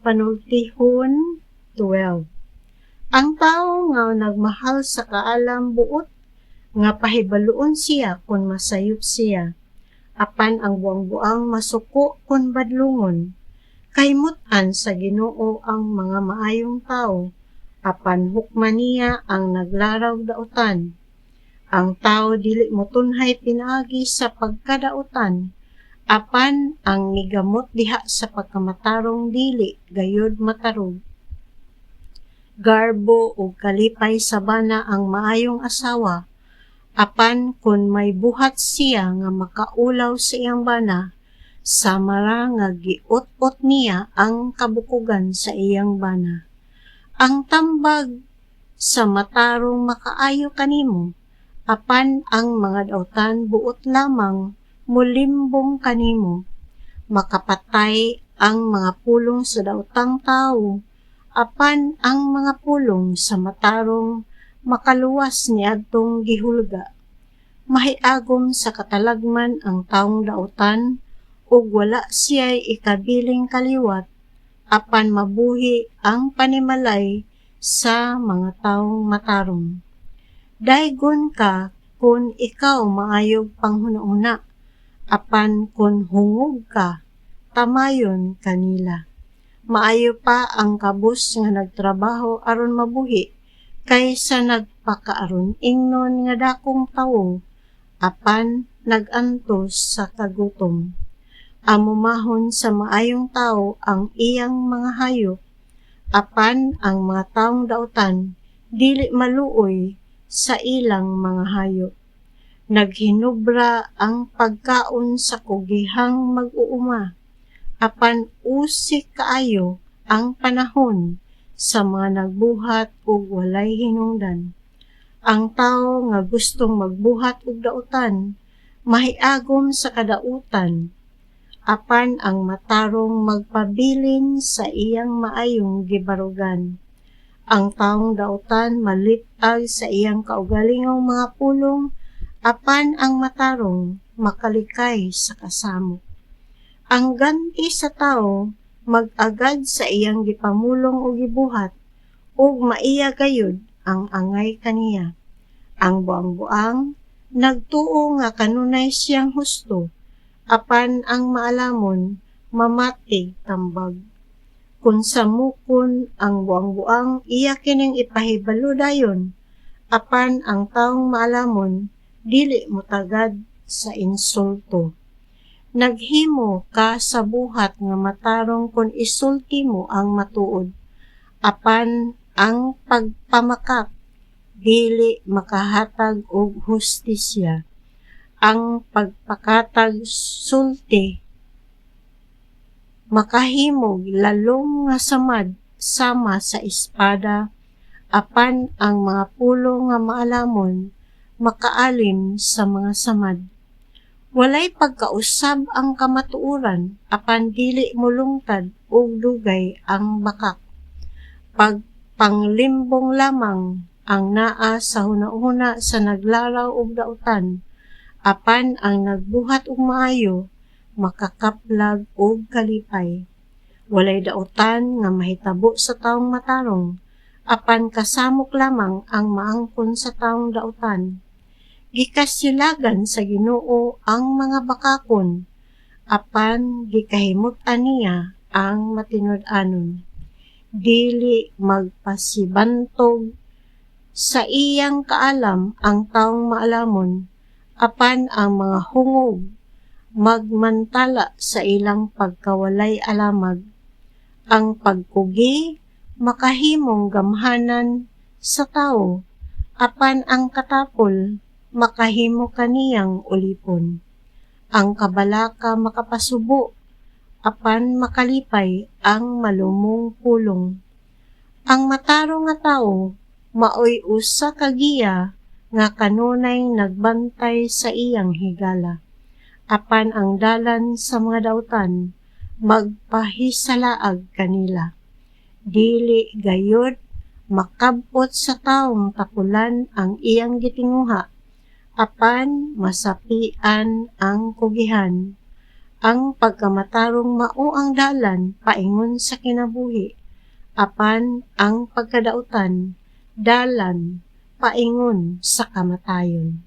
Panultihon 12. Ang tao nga nagmahal sa kaalam buot, nga pahibaluon siya kung masayop siya, apan ang buang-buang masuko kung badlungon. Kaymutan sa Ginoo ang mga maayong tao, apan hukman niya ang naglaraw dautan. Ang tao dili motunhay pinaagi sa pagkadautan, apan ang migamot diha sa pagkamatarong dili gayud matarog. Garbo o kalipay sa bana ang maayong asawa, apan kun may buhat siya nga makaulaw sa iyang bana, samara nga giot-ot niya ang kabukugan sa iyang bana. Ang tambag sa matarong makaayo kanimo, apan ang mga dautan buot lamang mulimbong kanimo. Makapatay ang mga pulong sa dautang tao, apan ang mga pulong sa matarong makaluwas niadtong gihulga. Mahiagom sa katalagman ang taong dautan, ug wala siya'y ikabiling kaliwat, apan mabuhi ang panimalay sa mga taong matarong. Daygon ka kung ikaw maayog panghuna-una, apan kung hungog ka, tamayon kanila. Maayo pa ang kabus nga nagtrabaho aron mabuhi, kaysa nagpakaaron ingnon nga dakong tawo, apan nagantos sa kagutom. Amumahon sa maayong tao ang iyang mga hayop, apan ang mga taong dautan dili maluoy sa ilang mga hayop. Naghinubra ang pagkaon sa kugihang mag-uuma, apan usik kaayo ang panahon sa mga nagbuhat ug walay hinungdan. Ang tawo nga gustong magbuhat og dautan, mahiagom sa kadautan, apan ang matarong magpabilin sa iyang maayong gibarugan. Ang taong dautan malitag sa iyang kaugalingong mga pulong, apan ang matarong makalikay sa kasamo. Ang ganti sa tao mag-agad sa iyang gipamulong o gibuhat, ug maiya gayud ang angay kaniya. Ang buang-buang nagtuo nga kanunay siyang husto, apan ang maalamon mamatig tambag. Kung samukon ang buang-buang iya kining ipahibalo dayon, apan ang taong maalamon dili motagad sa insulto. Naghimo ka sa buhat nga matarong kung isulti mo ang matuod, apan ang pagpamakak dili makahatag og hustisya. Ang pagpakatag sulti makahimog lalong nga samad sama sa espada, apan ang mga pulo nga maalamon makaalim sa mga samad. Walay pagkausab ang kamatuoran, apan dili mulungtad og dugay ang bakak. Pagpanglimbong lamang ang naa sa hunahuna sa naglaraw og dautan, apan ang nagbuhat og maayo makakaplag og kalipay. Walay dautan nga mahitabo sa taong matarong, apan kasamok lamang ang maangkon sa taong dautan. Gikasilagan sa Ginoo ang mga bakakon, apan gikahimut-an niya ang matinud-anon. Dili magpasibantog sa iyang kaalam ang taong maalamon, apan ang mga hungog magmantala sa ilang pagkawalay alamag. Ang pagkugi makahimong gamhanan sa tawo, apan ang katapol makahimo kaniyang ulipon. Ang kabalaka makapasubo, apan makalipay ang malumong pulong. Ang matarong nga tawo maoy usa ka giya nga kanunay nagbantay sa iyang higala, apan ang dalan sa mga dautan magpahisalaag kanila. Dili gayud makabot sa taong tapulan ang iyang gitinguha, apan masapian ang kugihan. Ang pagkamatarong mao ang dalan paingon sa kinabuhi, apan ang pagkadautan dalan paingon sa kamatayon.